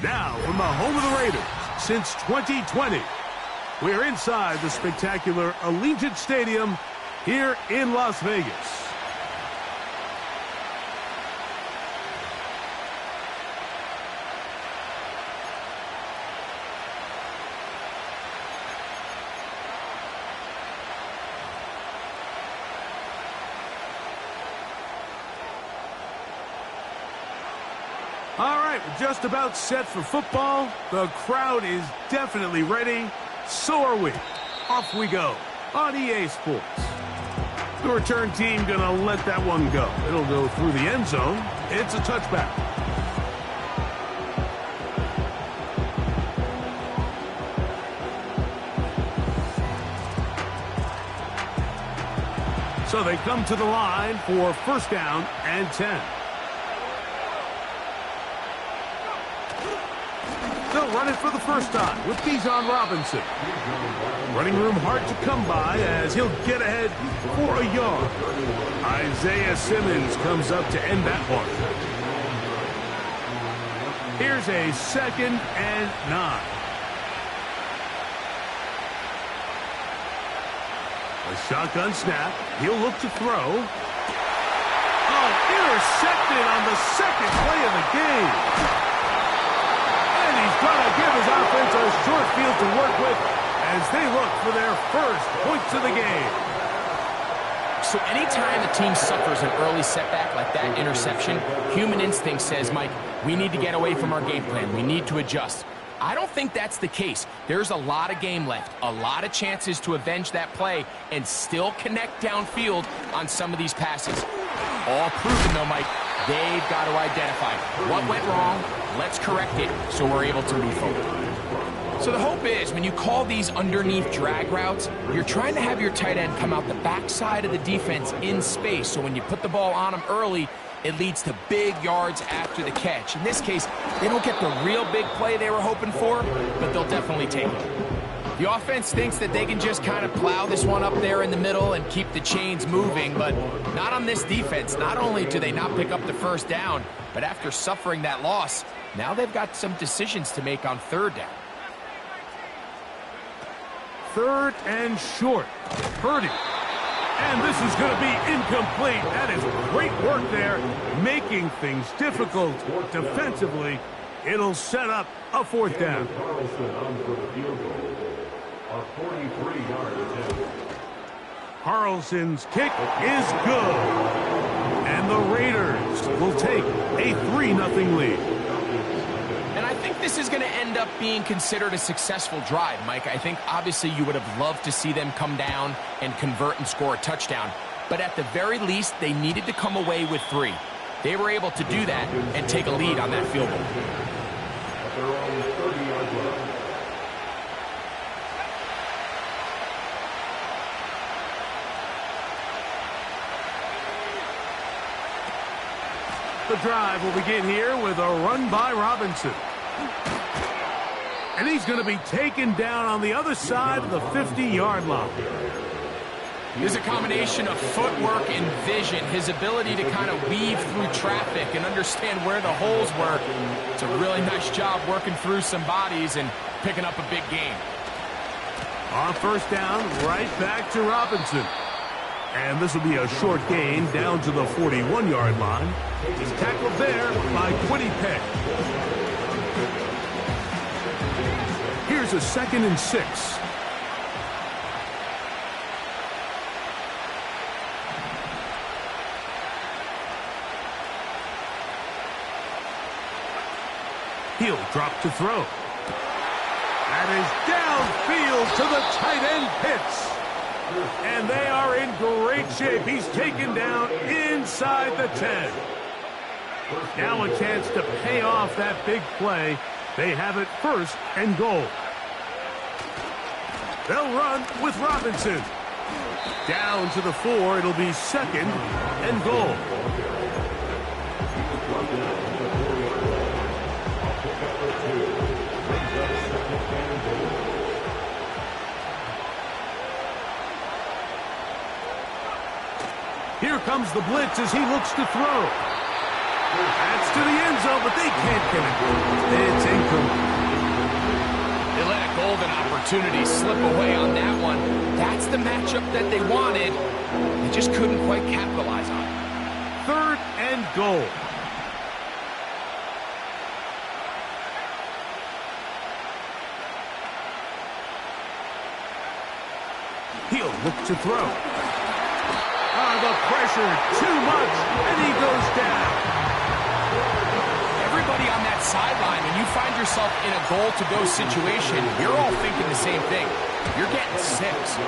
Now, from the home of the Raiders since 2020, we're inside the spectacular Allegiant Stadium here in Las Vegas. All right, we're just about set for football. The crowd is definitely ready. So are we. Off we go on EA Sports. The return team going to let that one go. It'll go through the end zone. It's a touchback. So they come to the line for first down and 10. They'll run it for the first time with Bijan Robinson. Running room hard to come by as he'll get ahead for a yard. Isaiah Simmons comes up to end that one. Here's a 2nd and 9. A shotgun snap. He'll look to throw. Oh, intercepted on the second play of the game. He's going to give his offense a short field to work with as they look for their first points of the game. So anytime a team suffers an early setback like that interception, human instinct says, Mike, we need to get away from our game plan. We need to adjust. I don't think that's the case. There's a lot of game left, a lot of chances to avenge that play and still connect downfield on some of these passes. All proven, though, Mike. They've got to identify what went wrong. Let's correct it so we're able to move forward. So the hope is when you call these underneath drag routes, you're trying to have your tight end come out the backside of the defense in space. So when you put the ball on him early, it leads to big yards after the catch. In this case, they don't get the real big play they were hoping for, but they'll definitely take it. The offense thinks that they can just kind of plow this one up there in the middle and keep the chains moving, but not on this defense. Not only do they not pick up the first down, but after suffering that loss, now they've got some decisions to make on third down. 3rd and short. Purdy. And this is going to be incomplete. That is great work there, making things difficult defensively. It'll set up a 4th down. Carlson's kick is good. And the Raiders will take a 3-0 lead. And I think this is going to end up being considered a successful drive, Mike. I think obviously you would have loved to see them come down and convert and score a touchdown. But at the very least, they needed to come away with 3. They were able to do that and take a lead on that field goal. The drive will begin here with a run by Robinson. And he's going to be taken down on the other side of the 50-yard line. There's a combination of footwork and vision, his ability to kind of weave through traffic and understand where the holes were. It's a really nice job working through some bodies and picking up a big gain. On first down, right back to Robinson. And this will be a short gain down to the 41-yard line. He's tackled there by Quiddy Peck. Here's a 2nd and 6. He'll drop to throw. That is downfield to the tight end Pitts. And they are in great shape. He's taken down inside the 10. Now a chance to pay off that big play. They have it 1st and goal. They'll run with Robinson. Down to the 4. It'll be 2nd and goal. Here comes the blitz as he looks to throw. That's to the end zone, but they can't connect. It's incomplete. They let a golden opportunity slip away on that one. That's the matchup that they wanted. They just couldn't quite capitalize on it. 3rd and goal. He'll look to throw. The pressure, too much, and he goes down. Everybody on that sideline, when you find yourself in a goal-to-go situation, you're all thinking the same thing. You're getting 6.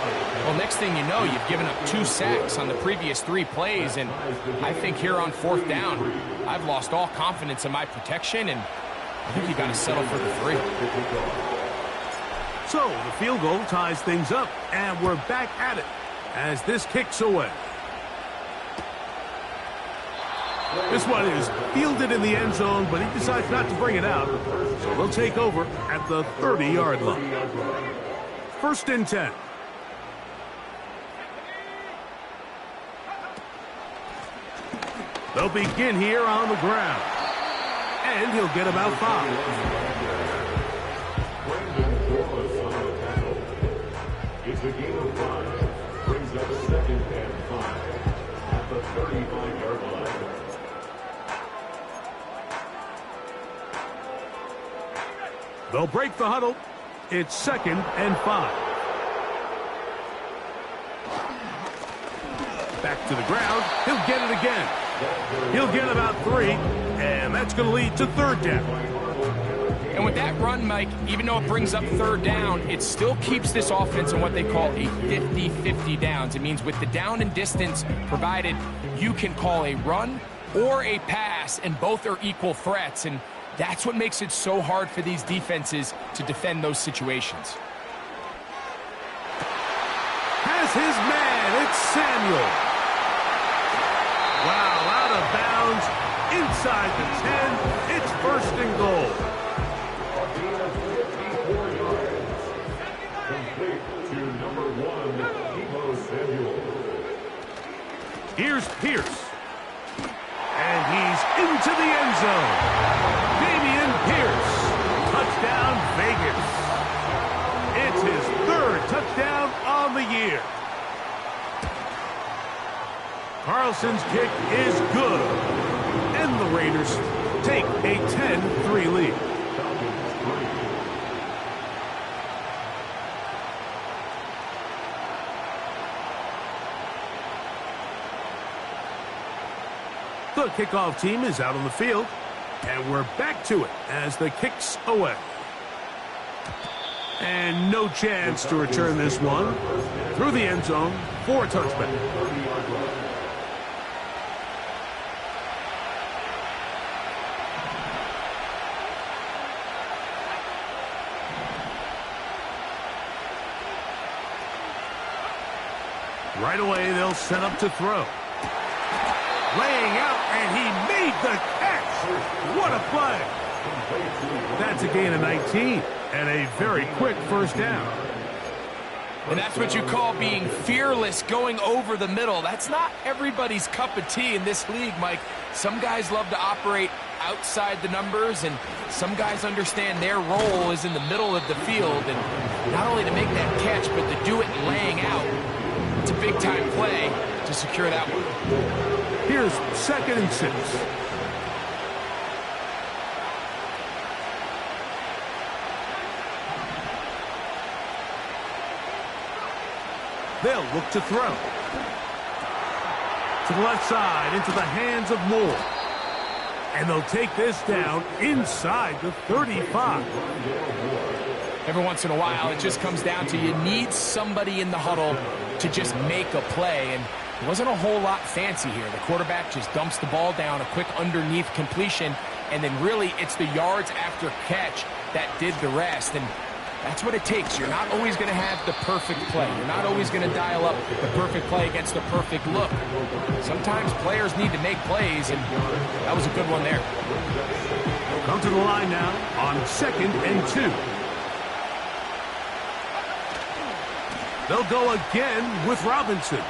Well, next thing you know, you've given up 2 sacks on the previous 3 plays, and I think here on 4th down, I've lost all confidence in my protection, and I think you got to settle for the 3. So the field goal ties things up, and we're back at it as this kicks away. This one is fielded in the end zone, but he decides not to bring it out. So they'll take over at the 30-yard line. 1st and 10. They'll begin here on the ground. And he'll get about 5. It's a gain of 5. Brings up 2nd and 5 at the 35-yard line. They'll break the huddle. It's 2nd and 5. Back to the ground. He'll get it again. He'll get about 3, and that's going to lead to 3rd down. And with that run, Mike, even though it brings up 3rd down, it still keeps this offense in what they call a 50-50 downs. It means with the down and distance provided, you can call a run or a pass, and both are equal threats. And that's what makes it so hard for these defenses to defend those situations. Has his man. It's Samuel. Wow, out of bounds, inside the 10. It's 1st and goal. Complete to number 1, Samuel. Here's Pierce. And he's into the end zone. Pierce, touchdown Vegas. It's his 3rd touchdown on the year. Carlson's kick is good. And the Raiders take a 10-3 lead. The kickoff team is out on the field. And we're back to it as the kick's away. And no chance to return this one. Through the end zone for a touchback. Right away, they'll set up to throw. Laying out, and he made the catch. What a play. That's a gain of 19 and a very quick 1st down. And that's what you call being fearless, going over the middle. That's not everybody's cup of tea in this league, Mike. Some guys love to operate outside the numbers, and some guys understand their role is in the middle of the field. And not only to make that catch, but to do it laying out. It's a big-time play to secure that one. Here's 2nd and 6. They'll look to throw. To the left side, into the hands of Moore. And they'll take this down inside the 35. Every once in a while, it just comes down to you need somebody in the huddle to just make a play. And it wasn't a whole lot fancy here. The quarterback just dumps the ball down, a quick underneath completion, and then really it's the yards after catch that did the rest. And that's what it takes. You're not always going to have the perfect play. You're not always going to dial up the perfect play against the perfect look. Sometimes players need to make plays, and that was a good one there. Come to the line now on 2nd and 2. They'll go again with Robinson.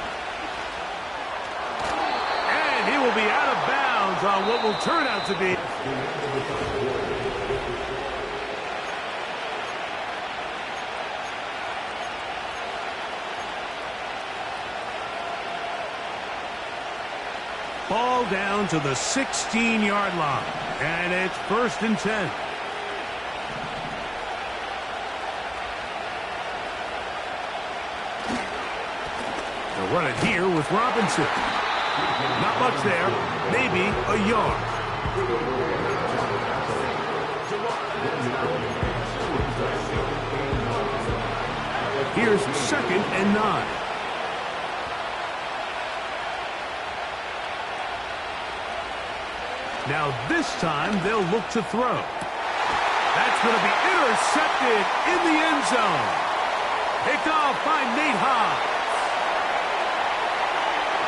And he will be out of bounds on what will turn out to be. Ball down to the 16-yard line, and it's 1st and 10. They'll run it here with Robinson. Not much there, maybe a yard. Here's 2nd and 9. Now this time they'll look to throw. That's going to be intercepted in the end zone. Picked off by Nate Hobbs.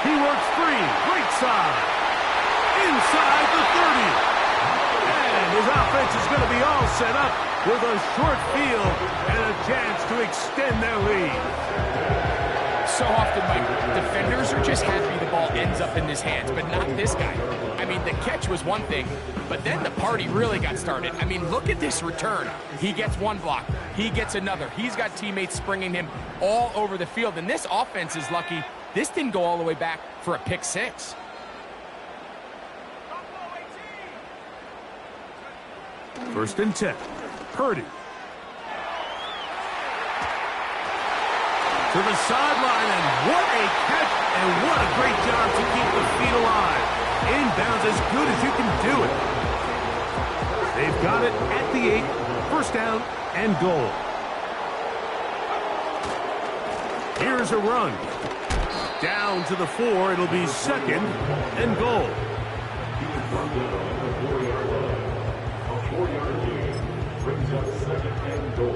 He works free, right side, inside the 30. And his offense is going to be all set up with a short field and a chance to extend their lead. So often, Mike, defenders are just happy the ball ends up in his hands, but not this guy. I mean, the catch was one thing, but then the party really got started. I mean, look at this return. He gets one block. He gets another. He's got teammates springing him all over the field, and this offense is lucky this didn't go all the way back for a pick six. First and 10. Purdy. To the sideline, and what a catch, and what a great job to keep the feet alive. Inbounds as good as you can do it. They've got it at the 8, 1st down and goal. Here's a run. Down to the 4, it'll be 2nd and goal. A 4-yard gain brings up 2nd and goal.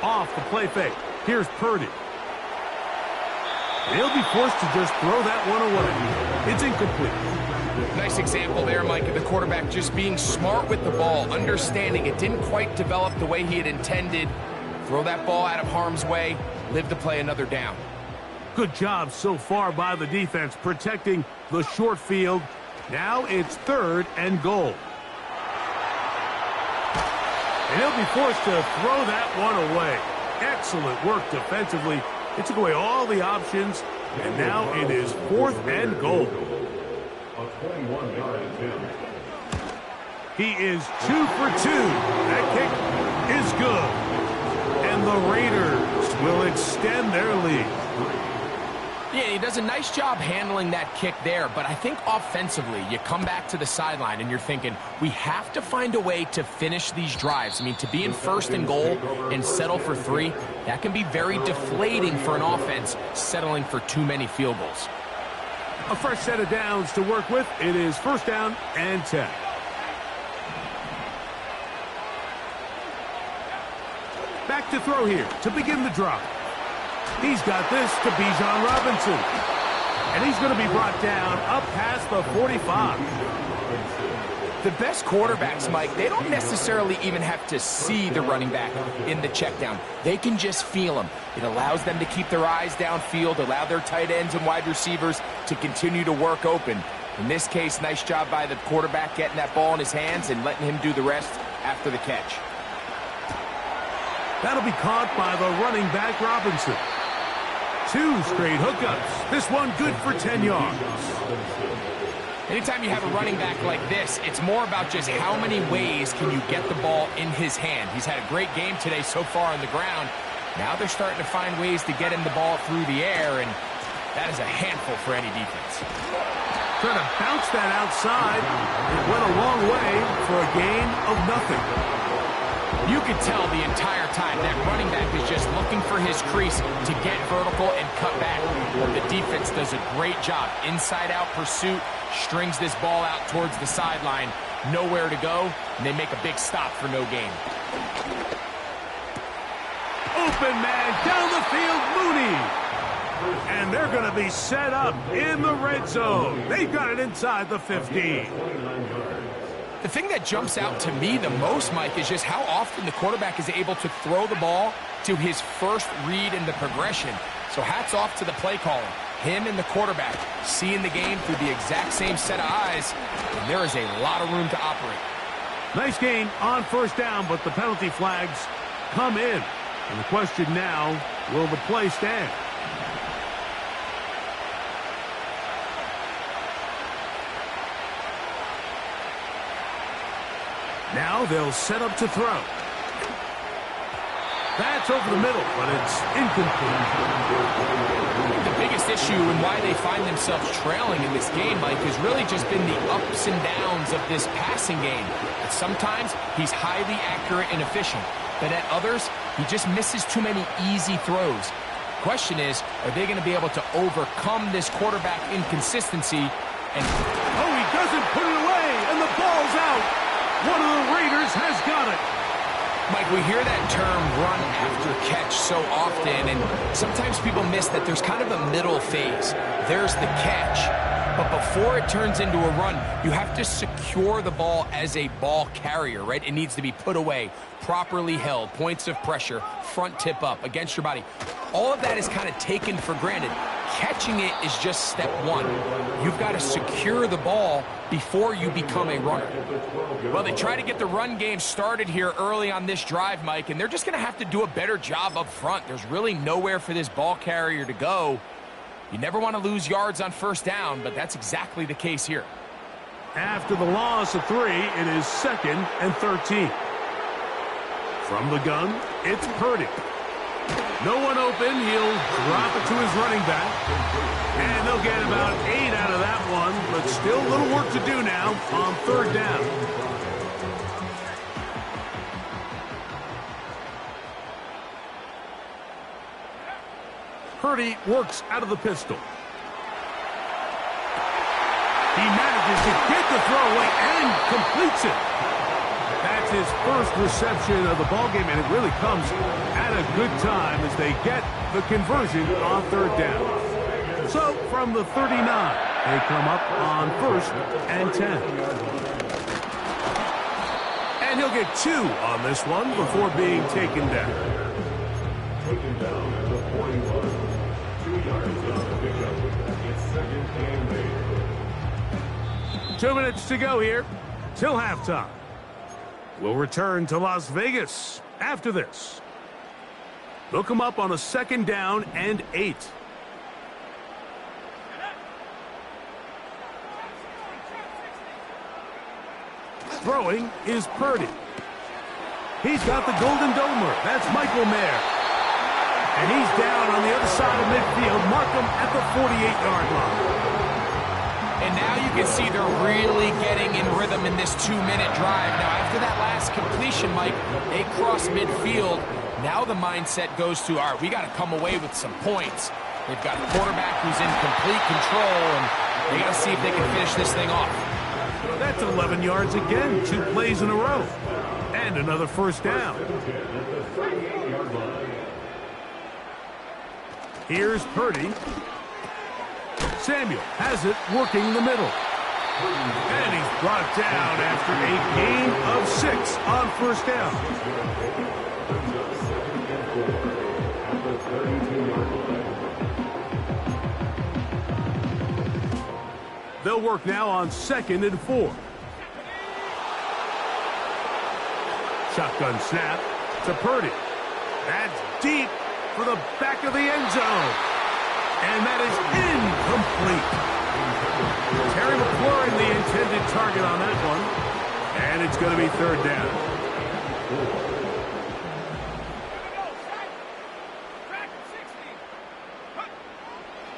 Off the play fake. Here's Purdy. They'll be forced to just throw that one away. It's incomplete. Nice example there, Mike, of the quarterback just being smart with the ball, understanding it didn't quite develop the way he had intended. Throw that ball out of harm's way, live to play another down. Good job so far by the defense protecting the short field. Now it's 3rd and goal. And he'll be forced to throw that one away. Excellent work defensively. It took away all the options, and now it is 4th and goal. A 21-yard attempt. He is 2 for 2. That kick is good. And the Raiders will extend their lead. Yeah, he does a nice job handling that kick there, but I think offensively, you come back to the sideline and you're thinking, we have to find a way to finish these drives. I mean, to be in 1st and goal and settle for 3, that can be very deflating for an offense settling for too many field goals. A fresh set of downs to work with. It is 1st down and 10. Back to throw here to begin the drive. He's got this to Bijan Robinson. And he's going to be brought down up past the 45. The best quarterbacks, Mike, they don't necessarily even have to see the running back in the check down. They can just feel him. It allows them to keep their eyes downfield, allow their tight ends and wide receivers to continue to work open. In this case, nice job by the quarterback getting that ball in his hands and letting him do the rest after the catch. That'll be caught by the running back Robinson. 2 straight hookups. This one good for 10 yards. Anytime you have a running back like this, it's more about just how many ways can you get the ball in his hand. He's had a great game today so far on the ground. Now they're starting to find ways to get him the ball through the air, and that is a handful for any defense. Trying to bounce that outside. It went a long way for a gain of nothing. You could tell the entire time that running back is just looking for his crease to get vertical and cut back. The defense does a great job. Inside-out pursuit, strings this ball out towards the sideline. Nowhere to go, and they make a big stop for no gain. Open man down the field, Mooney. And they're going to be set up in the red zone. They've got it inside the 15. The thing that jumps out to me the most, Mike, is just how often the quarterback is able to throw the ball to his first read in the progression. So hats off to the play caller. Him and the quarterback seeing the game through the exact same set of eyes, and there is a lot of room to operate. Nice gain on first down, but the penalty flags come in. And the question now, will the play stand? Now they'll set up to throw. That's over the middle, but it's incomplete. The biggest issue and why they find themselves trailing in this game, Mike, has really just been the ups and downs of this passing game. But sometimes he's highly accurate and efficient, but at others, he just misses too many easy throws. Question is, are they going to be able to overcome this quarterback inconsistency? And oh, he doesn't put it away, and the ball's out. One of the Raiders has got it. Mike, we hear that term run after catch so often, and sometimes people miss that there's kind of a middle phase. There's the catch, but before it turns into a run, you have to secure the ball as a ball carrier, right? It needs to be put away, properly held, points of pressure, front tip up against your body. All of that is kind of taken for granted. Catching it is just step one. You've got to secure the ball before you become a runner. Well, they try to get the run game started here early on this drive, Mike, and they're just going to have to do a better job up front. There's really nowhere for this ball carrier to go. You never want to lose yards on first down, but that's exactly the case here. After the loss of 3, it is 2nd and 13. From the gun, it's Purdy. No one open. He'll drop it to his running back. And they'll get about 8 out of that one, but still a little work to do now on 3rd down. Purdy works out of the pistol. He manages to get the throw away and completes it. That's his first reception of the ballgame, and it really comes at a good time as they get the conversion on 3rd down. So, from the 39, they come up on 1st and 10. And he'll get 2 on this one before being taken down. Taken down at the 41. 2 yards on the pickup. It's 2nd and 8. 2 minutes to go here till halftime. We'll return to Las Vegas after this. They'll come up on a 2nd down and 8. Throwing is Purdy. He's got the Golden Domer. That's Michael Mayer. And he's down on the other side of midfield. Mark him at the 48-yard line. And now you can see they're really getting in rhythm in this 2-minute drive. Now, after that last completion, Mike, they cross midfield. Now the mindset goes to, all right, we got to come away with some points. They've got a quarterback who's in complete control, and they got to see if they can finish this thing off. That's 11 yards again, 2 plays in a row. And another 1st down. Here's Purdy. Samuel has it working the middle. And he's brought down after a gain of 6 on 1st down. They'll work now on 2nd and 4. Shotgun snap to Purdy. That's deep for the back of the end zone. And that is incomplete. Terry McLaurin, the intended target on that one. And it's going to be 3rd down.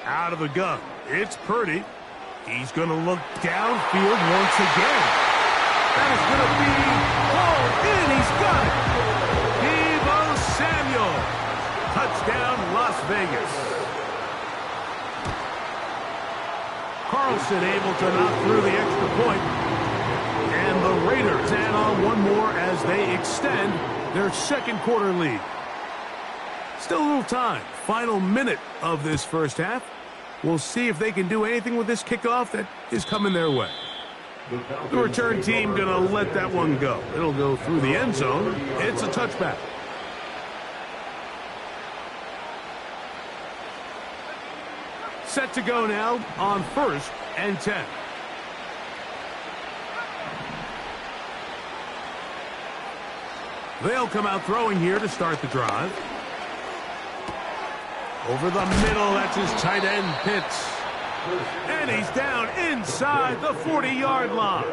Out of the gun, it's Purdy. He's going to look downfield once again. That is going to be hauled in. He's got it. Deebo Samuel. Touchdown, Las Vegas. Carlson able to knock through the extra point. And the Raiders add on one more as they extend their 2nd quarter lead. Still a little time. final minute of this first half. We'll see if they can do anything with this kickoff that is coming their way. The return team going to let that one go. It'll go through the end zone. It's a touchback. Set to go now on 1st and 10. They'll come out throwing here to start the drive. Over the middle, that's his tight end, Pitts. And he's down inside the 40-yard line.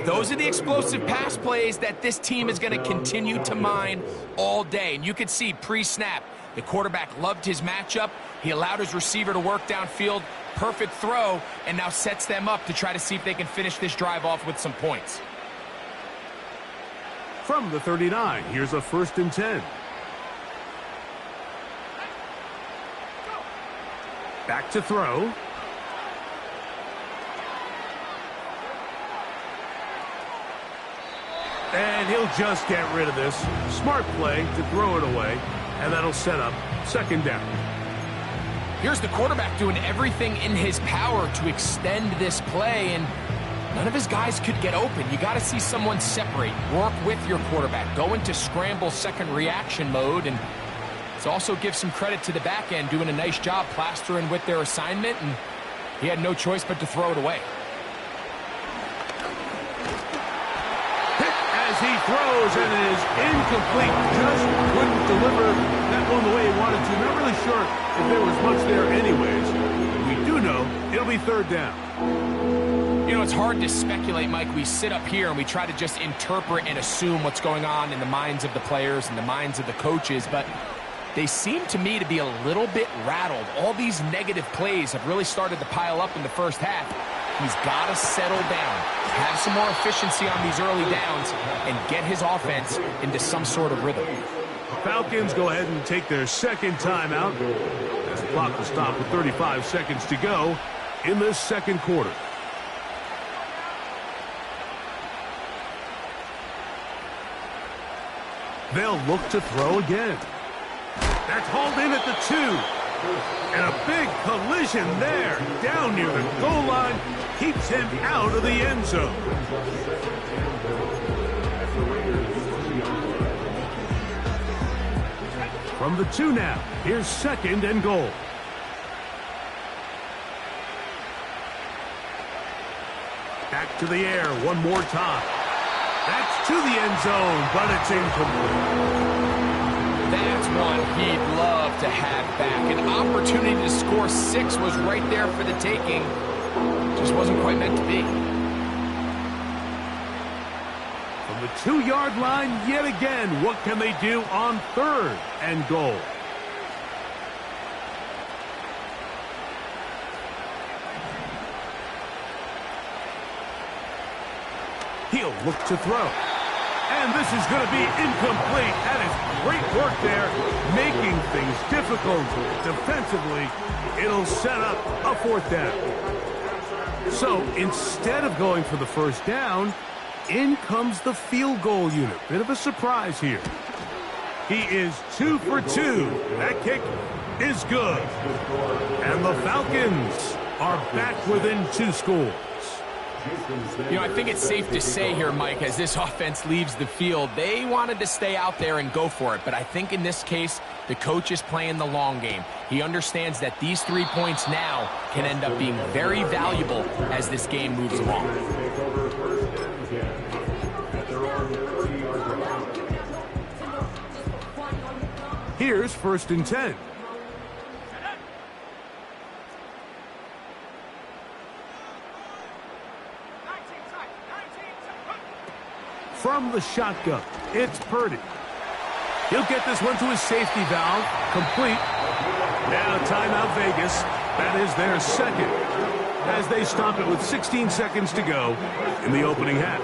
Those are the explosive pass plays that this team is going to continue to mine all day. And you can see pre-snap, the quarterback loved his matchup. He allowed his receiver to work downfield. Perfect throw, and now sets them up to try to see if they can finish this drive off with some points. From the 39, here's a 1st and 10. Back to throw. And he'll just get rid of this. Smart play to throw it away, and that'll set up 2nd down. Here's the quarterback doing everything in his power to extend this play, and none of his guys could get open. You got to see someone separate, work with your quarterback, go into scramble second reaction mode, and it also gives some credit to the back end doing a nice job plastering with their assignment, and he had no choice but to throw it away. Hit as he throws, and it is incomplete. Just couldn't deliver that one the way he wanted to. Not really sure if there was much there anyways. We do know it'll be 3rd down. You know, it's hard to speculate, Mike. We sit up here and we try to just interpret and assume what's going on in the minds of the players and the minds of the coaches, but they seem to me to be a little bit rattled. All these negative plays have really started to pile up in the first half. He's got to settle down, have some more efficiency on these early downs, and get his offense into some sort of rhythm. Falcons go ahead and take their 2nd timeout as the clock will stop with 35 seconds to go in the 2nd quarter. They'll look to throw again. That's hauled in at the 2. And a big collision there down near the goal line keeps him out of the end zone. From the 2 now, here's 2nd and goal. Back to the air one more time. That's to the end zone, but it's incomplete. That's one he'd love to have back. An opportunity to score 6 was right there for the taking. Just wasn't quite meant to be. From the 2-yard line yet again, what can they do on 3rd and goal? He'll look to throw. And this is going to be incomplete. That is great work there, making things difficult defensively. It'll set up a 4th down. So instead of going for the 1st down, in comes the field goal unit. Bit of a surprise here. He is 2 for 2. That kick is good. And the Falcons are back within 2 scores. You know, I think it's safe to say here, Mike, as this offense leaves the field, they wanted to stay out there and go for it. But I think in this case, the coach is playing the long game. He understands that these 3 points now can end up being very valuable as this game moves along. Here's 1st and 10. From the shotgun, it's Purdy. He'll get this one to his safety valve, complete. Now timeout Vegas. That is their 2nd, as they stop it with 16 seconds to go in the opening half.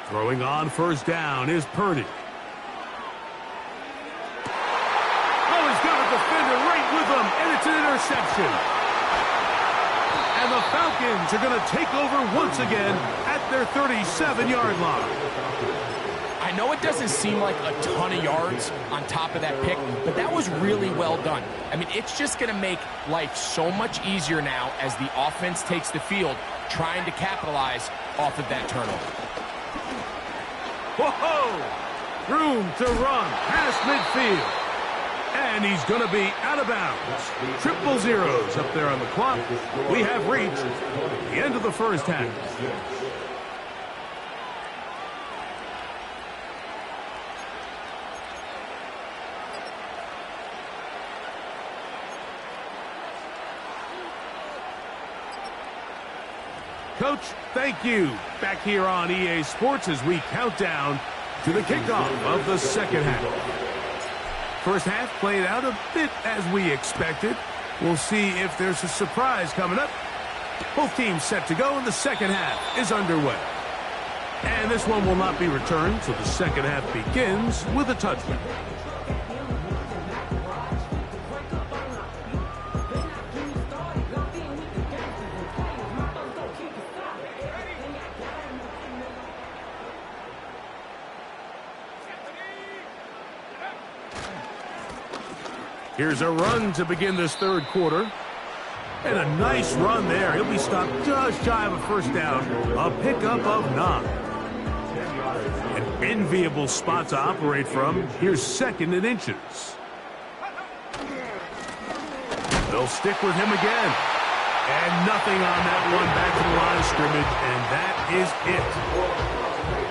Throwing on 1st down is Purdy. Oh, he's got a defender right with him, and it's an interception. And the Falcons are going to take over once again at their 37-yard line. I know it doesn't seem like a ton of yards on top of that pick, but that was really well done. I mean, it's just going to make life so much easier now as the offense takes the field, trying to capitalize off of that turnover. Whoa! Room to run past midfield. And he's going to be out of bounds. Triple zeros up there on the clock. We have reached the end of the first half. Coach, thank you. Back here on EA Sports as we count down to the kickoff of the second half. First half played out a bit as we expected. We'll see if there's a surprise coming up. Both teams set to go, and the second half is underway. And this one will not be returned, so the second half begins with a touchdown. Here's a run to begin this third quarter. And a nice run there. He'll be stopped just shy of a first down. A pickup of 9. An enviable spot to operate from. Here's 2nd and inches. They'll stick with him again. And nothing on that one back to the line of scrimmage. And that is it.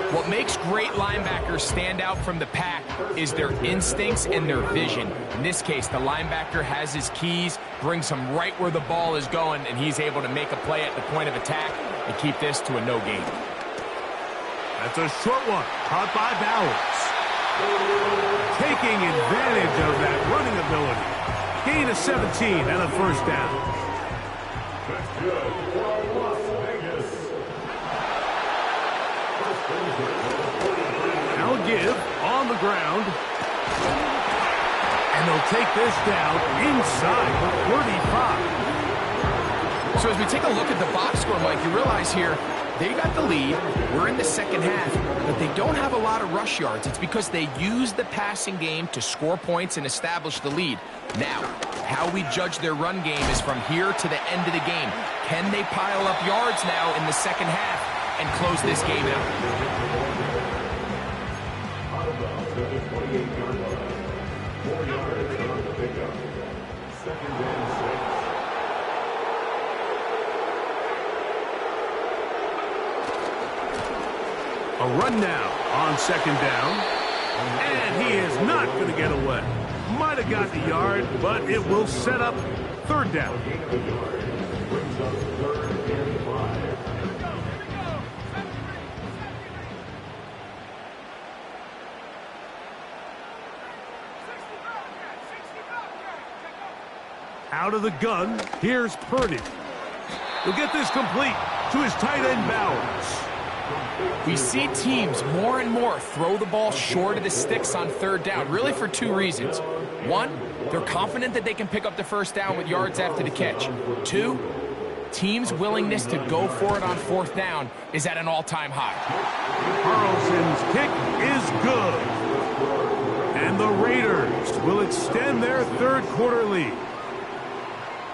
What makes great linebackers stand out from the pack is their instincts and their vision. In this case, the linebacker has his keys, brings him right where the ball is going, and he's able to make a play at the point of attack and keep this to a no gain. That's a short one, caught by Bowers. Taking advantage of that running ability. Gain of 17 and a first down. That's good for Las Vegas. Now give on the ground. And they'll take this down inside the 35. So as we take a look at the box score, Mike, you realize here they got the lead. We're in the second half, but they don't have a lot of rush yards. It's because they use the passing game to score points and establish the lead. Now, how we judge their run game is from here to the end of the game. Can they pile up yards now in the second half and close this game out? Out of bounds at the 28-yard line. 4 yards on the pickup. 2nd and 6. A run now on 2nd down. And he is not going to get away. Might have got the yard, but it will set up 3rd down. Gain of a yard. Brings up 3rd and 5. Out of the gun, here's Purdy. He'll get this complete to his tight end Bowers. We see teams more and more throw the ball short of the sticks on 3rd down, really for 2 reasons. 1, they're confident that they can pick up the first down with yards after the catch. 2, teams' willingness to go for it on 4th down is at an all-time high. Carlson's kick is good. And the Raiders will extend their 3rd quarter lead.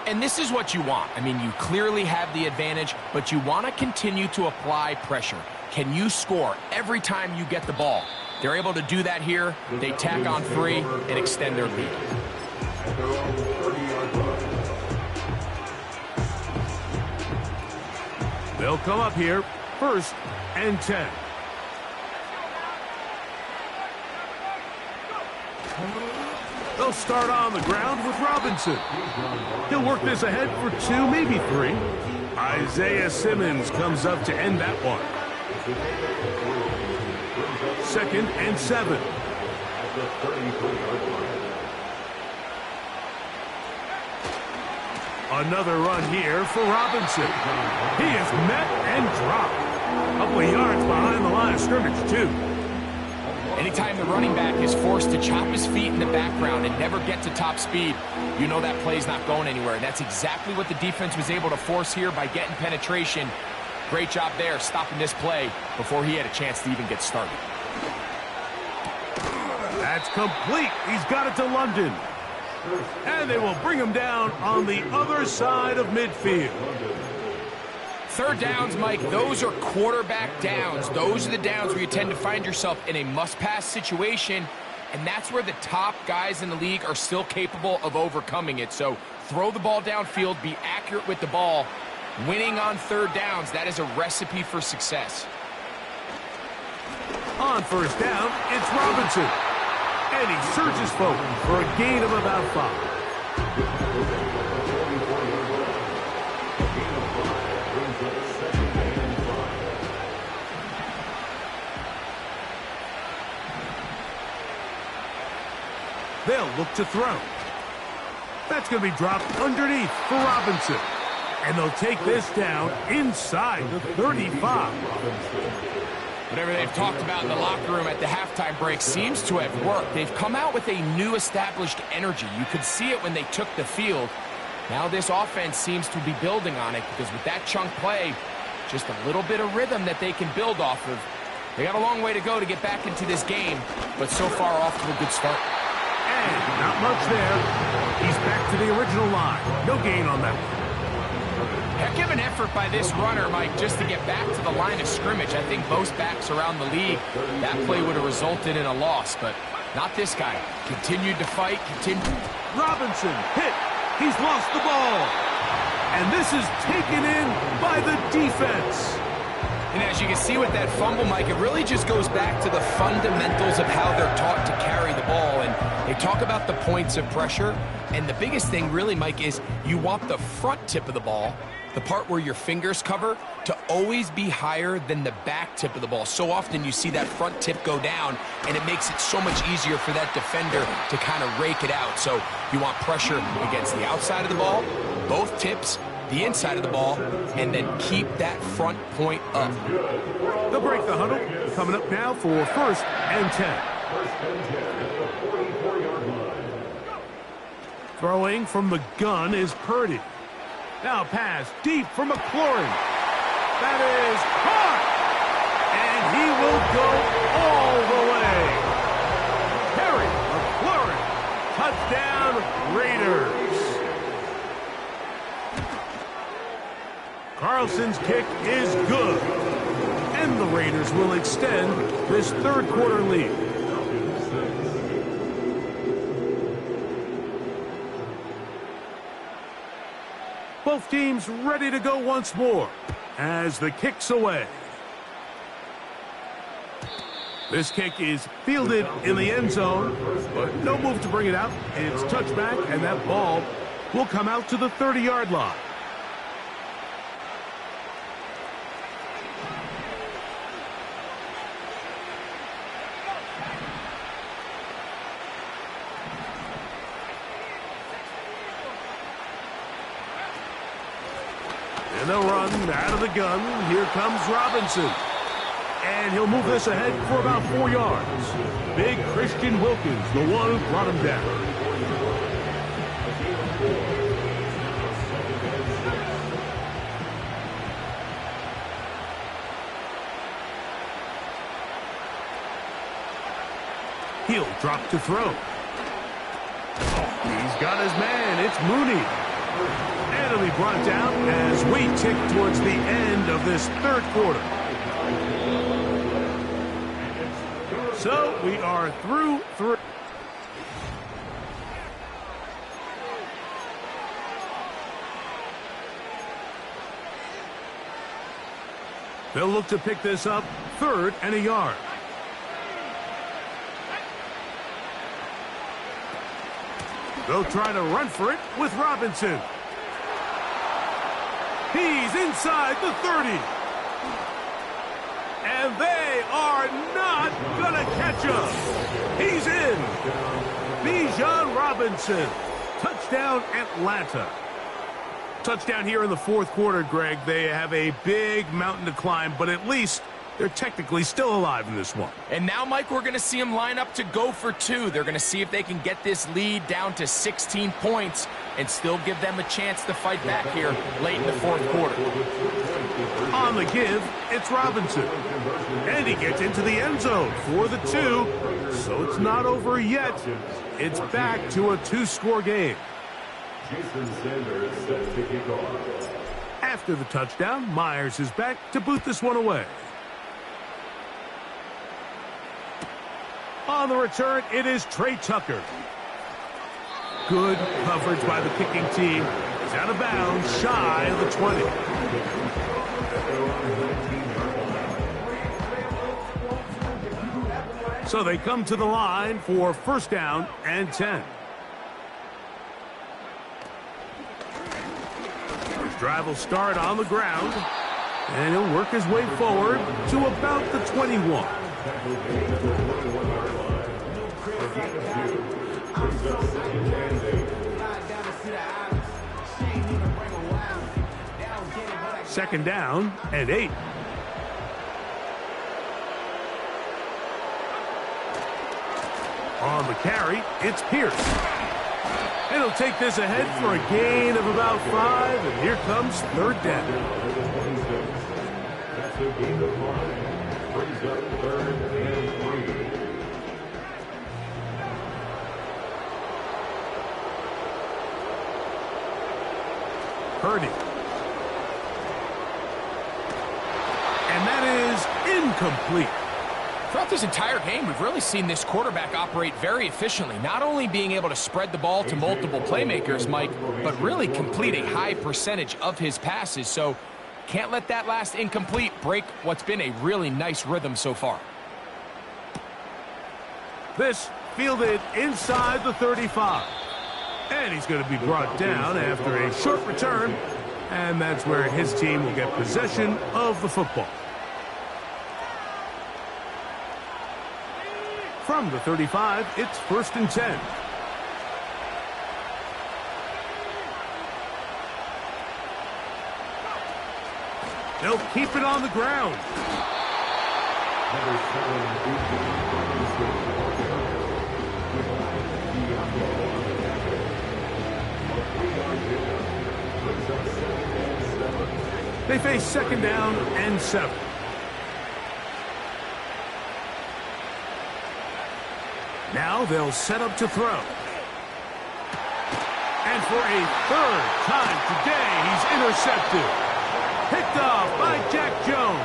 And this is what you want. I mean, you clearly have the advantage, but you want to continue to apply pressure. Can you score every time you get the ball? They're able to do that here. They tack on 3 and extend their lead. At their own 30-yard line. They'll come up here, 1st and 10. They'll start on the ground with Robinson. He'll work this ahead for 2, maybe 3. Isaiah Simmons comes up to end that one. 2nd and 7. At the 33-yard line. Another run here for Robinson. He is met and dropped. A couple of yards behind the line of scrimmage, too. Anytime the running back is forced to chop his feet in the background and never get to top speed, you know that play's not going anywhere. And that's exactly what the defense was able to force here by getting penetration. Great job there, stopping this play before he had a chance to even get started. That's complete. He's got it to London. And they will bring him down on the other side of midfield. Third downs, Mike, those are quarterback downs. Those are the downs where you tend to find yourself in a must-pass situation, and that's where the top guys in the league are still capable of overcoming it. So throw the ball downfield, be accurate with the ball. Winning on third downs, that is a recipe for success. On first down, it's Robinson. And he surges forward for a gain of about 5. They'll look to throw. That's going to be dropped underneath for Robinson. And they'll take this down inside the 35. Whatever they've talked about in the locker room at the halftime break seems to have worked. They've come out with a new established energy. You could see it when they took the field. Now this offense seems to be building on it because with that chunk play, just a little bit of rhythm that they can build off of. They got a long way to go to get back into this game, but so far off to a good start. And not much there. He's back to the original line. No gain on that one. Heck of an effort by this runner, Mike, just to get back to the line of scrimmage. I think most backs around the league, that play would have resulted in a loss, but not this guy. Continued to fight, Robinson hit. He's lost the ball. And this is taken in by the defense. And as you can see with that fumble, Mike, it really just goes back to the fundamentals of how they're taught to carry the ball. And they talk about the points of pressure. And the biggest thing really, Mike, is you want the front tip of the ball, the part where your fingers cover, to always be higher than the back tip of the ball. So often you see that front tip go down, and it makes it so much easier for that defender to kind of rake it out. So you want pressure against the outside of the ball, both tips, the inside of the ball, and then keep that front point up. They'll break the huddle. Coming up now for 1st and 10. Throwing from the gun is Purdy. Now pass deep for McLaurin. That is caught. And he will go all the way. Harry McLaurin. Touchdown, Raiders. Carlson's kick is good. And the Raiders will extend this third quarter lead. Both teams ready to go once more as the kick's away. This kick is fielded in the end zone, but no move to bring it out. It's touchback, and that ball will come out to the 30-yard line. And they'll run out of the gun. Here comes Robinson. And he'll move this ahead for about 4 yards. Big Christian Wilkins, the one who brought him down. He'll drop to throw. He's got his man. It's Mooney. And it'll be brought down as we tick towards the end of this third quarter. So we are through 3. They'll look to pick this up 3rd and a yard. They'll try to run for it with Robinson. He's inside the 30. And they are not going to catch him. He's in. Bijan Robinson. Touchdown, Atlanta. Touchdown here in the fourth quarter, Greg. They have a big mountain to climb, but at least they're technically still alive in this one. And now, Mike, we're going to see them line up to go for 2. They're going to see if they can get this lead down to 16 points and still give them a chance to fight back here late in the fourth quarter. On the give, it's Robinson. And he gets into the end zone for the 2. So it's not over yet. It's back to a 2-score game. Jason Sanders set to kick off. After the touchdown, Myers is back to boot this one away. On the return, it is Trey Tucker. Good coverage by the kicking team. He's out of bounds, shy of the 20. So they come to the line for 1st down and 10. His drive will start on the ground, and he'll work his way forward to about the 21. Second down and 8. On the carry, it's Pierce. And he'll take this ahead for a gain of about 5, and here comes 3rd down. That's a gain of 5. Brings up 3rd and 3. Purdy. And that is incomplete. Throughout this entire game, we've really seen this quarterback operate very efficiently, not only being able to spread the ball to multiple playmakers, Mike, but really complete a high percentage of his passes. So can't let that last incomplete break what's been a really nice rhythm so far. This fielded inside the 35. And he's going to be brought down after a short return. And that's where his team will get possession of the football. From the 35, it's 1st and 10. They'll keep it on the ground. They face 2nd down and 7. Now they'll set up to throw. And for a 3rd time today, he's intercepted. Picked off by Jack Jones.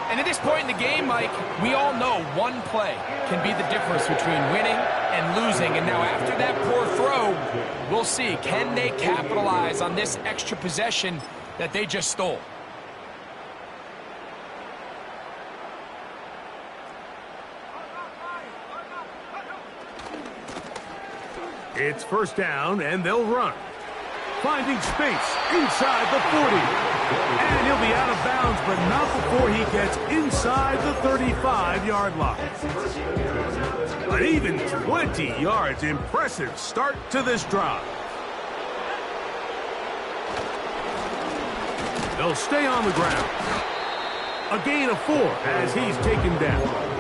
And at this point in the game, Mike, we all know one play can be the difference between winning and losing. And now after that poor throw, we'll see, can they capitalize on this extra possession that they just stole? It's 1st down, and they'll run. Finding space inside the 40. And he'll be out of bounds, but not before he gets inside the 35-yard line. An even 20 yards. Impressive start to this drive. They'll stay on the ground. A gain of 4 as he's taken down.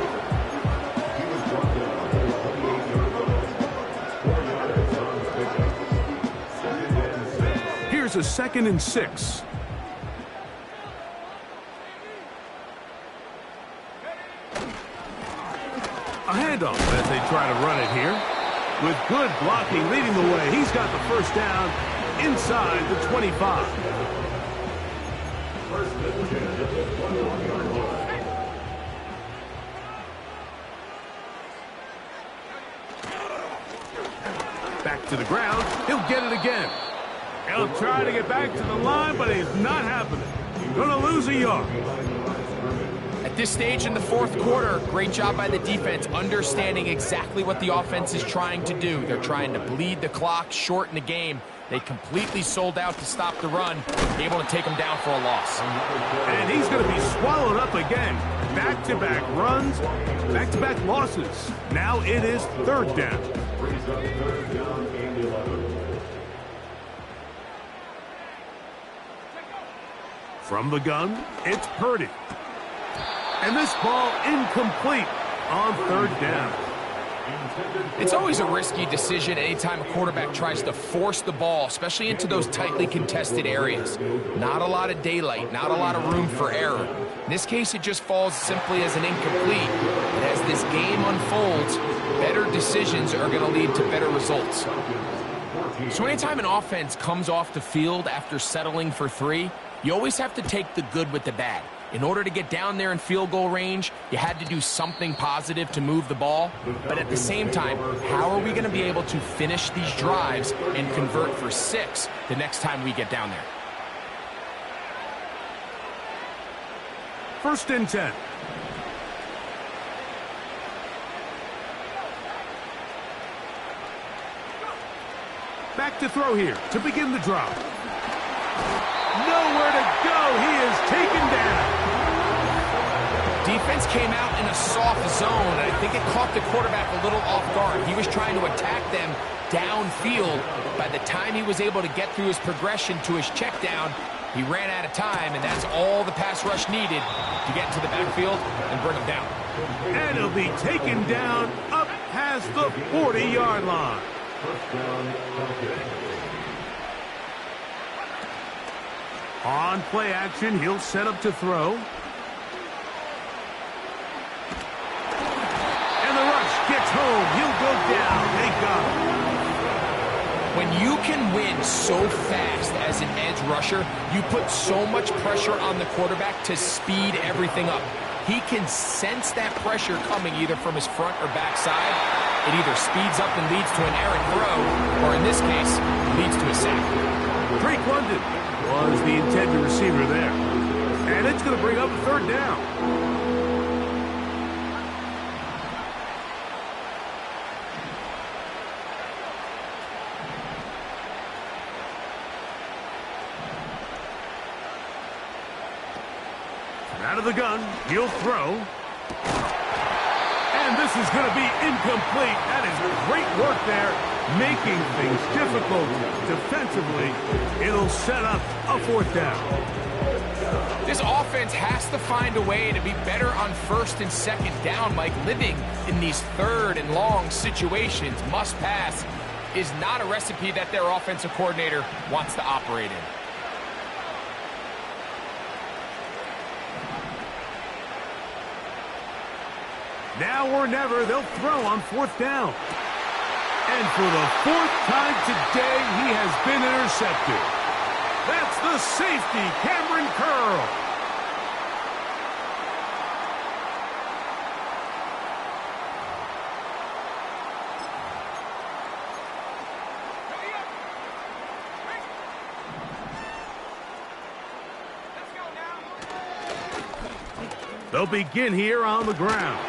Here's a 2nd and 6. A handoff as they try to run it here. With good blocking leading the way, he's got the 1st down inside the 25. Back to the ground. He'll get it again. He'll try to get back to the line, but it's not happening. Gonna lose a yard. At this stage in the 4th quarter, great job by the defense, understanding exactly what the offense is trying to do. They're trying to bleed the clock, shorten the game. They completely sold out to stop the run, able to take them down for a loss. And he's going to be swallowed up again. Back-to-back runs, back-to-back losses. Now it is 3rd down. From the gun, it's Purdy. And this ball incomplete on 3rd down. It's always a risky decision anytime a quarterback tries to force the ball, especially into those tightly contested areas. Not a lot of daylight, not a lot of room for error. In this case, it just falls simply as an incomplete. But as this game unfolds, better decisions are going to lead to better results. So anytime an offense comes off the field after settling for 3, you always have to take the good with the bad. In order to get down there in field goal range, you had to do something positive to move the ball. But at the same time, how are we going to be able to finish these drives and convert for 6 the next time we get down there? 1st and 10. Back to throw here to begin the drive. Nowhere to go. He is taken down. Defense came out in a soft zone, and I think it caught the quarterback a little off guard. He was trying to attack them downfield. By the time he was able to get through his progression to his check down, he ran out of time, and that's all the pass rush needed to get into the backfield and bring him down. And he'll be taken down up past the 40-yard line. On play action, he'll set up to throw. And the rush gets home. He'll go down. They got him. When you can win so fast as an edge rusher, you put so much pressure on the quarterback to speed everything up. He can sense that pressure coming either from his front or back side. It either speeds up and leads to an errant throw, or in this case, leads to a sack. Drake London was the intended receiver there. And it's going to bring up a 3rd down. Out of the gun, he'll throw. And this is going to be incomplete. That is great work there, making things difficult defensively. It'll set up a 4th down. This offense has to find a way to be better on 1st and 2nd down, Mike. Living in these 3rd and long situations, must pass, is not a recipe that their offensive coordinator wants to operate in. Now or never, they'll throw on 4th down. And for the 4th time today, he has been intercepted. That's the safety, Cameron Curl. They'll begin here on the ground.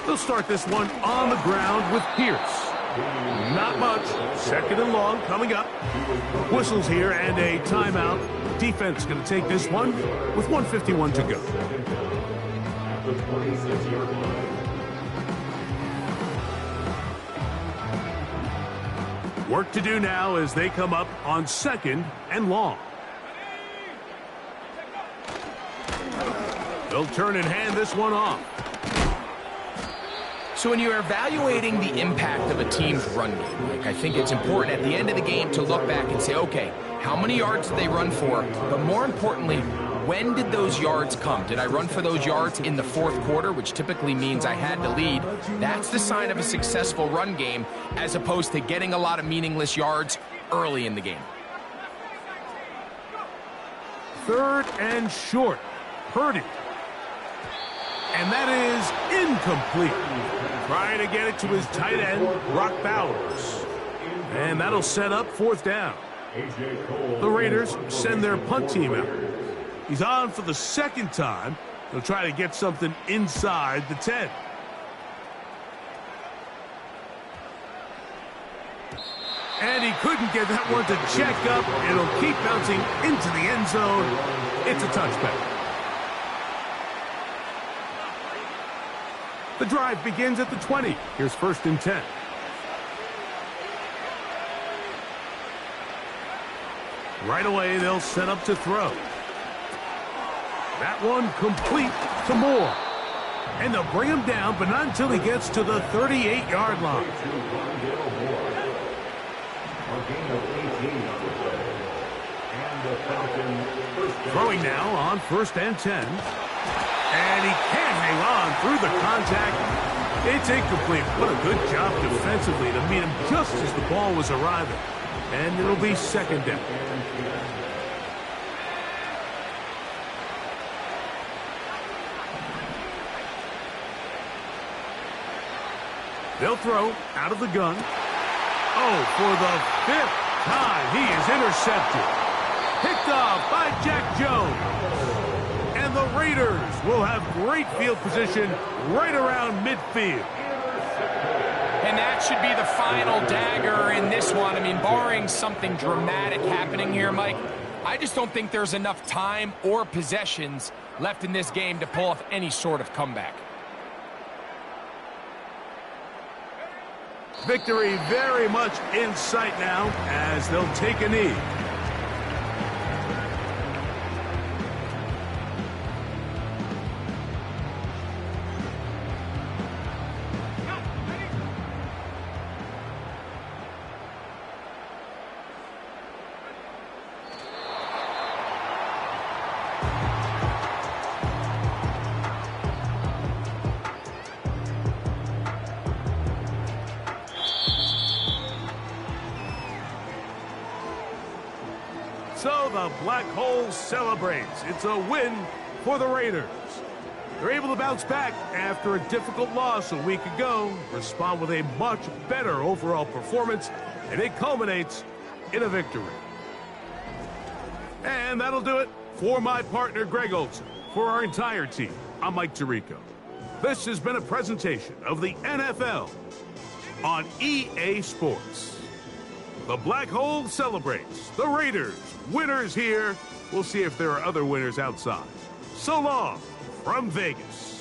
They'll start this one on the ground with Pierce. Not much. 2nd and long coming up. Whistles here and a timeout. Defense going to take this one with 1:51 to go. The 26-yard line. Work to do now as they come up on 2nd and long. They'll turn and hand this one off. So when you're evaluating the impact of a team's run game, Mike, I think it's important at the end of the game to look back and say, okay, how many yards did they run for? But more importantly, when did those yards come? Did I run for those yards in the 4th quarter, which typically means I had to lead? That's the sign of a successful run game, as opposed to getting a lot of meaningless yards early in the game. 3rd and short. Purdy. And that is incomplete. Trying to get it to his tight end, Brock Bowers. And that'll set up 4th down. The Raiders send their punt team out. He's on for the 2nd time. They'll try to get something inside the 10. And he couldn't get that one to check up. It'll keep bouncing into the end zone. It's a touchback. The drive begins at the 20. Here's 1st and 10. Right away, they'll set up to throw. That one complete to Moore. And they'll bring him down, but not until he gets to the 38-yard line. Throwing now on 1st and 10. And he can't hang on through the contact. It's incomplete. What a good job defensively to meet him just as the ball was arriving. And it'll be 2nd down. They'll throw out of the gun. Oh, for the 5th time, he is intercepted. Picked off by Jack Jones. And the Raiders will have great field position right around midfield. And that should be the final dagger in this one. I mean, barring something dramatic happening here, Mike, I just don't think there's enough time or possessions left in this game to pull off any sort of comeback. Victory very much in sight now as they'll take a knee. So the Black Hole celebrates. It's a win for the Raiders. They're able to bounce back after a difficult loss a week ago, respond with a much better overall performance, and it culminates in a victory. And that'll do it for my partner, Greg Olson. For our entire team, I'm Mike Tirico. This has been a presentation of the NFL on EA Sports. The Black Hole celebrates. The Raiders, winners here. We'll see if there are other winners outside. So long from Vegas.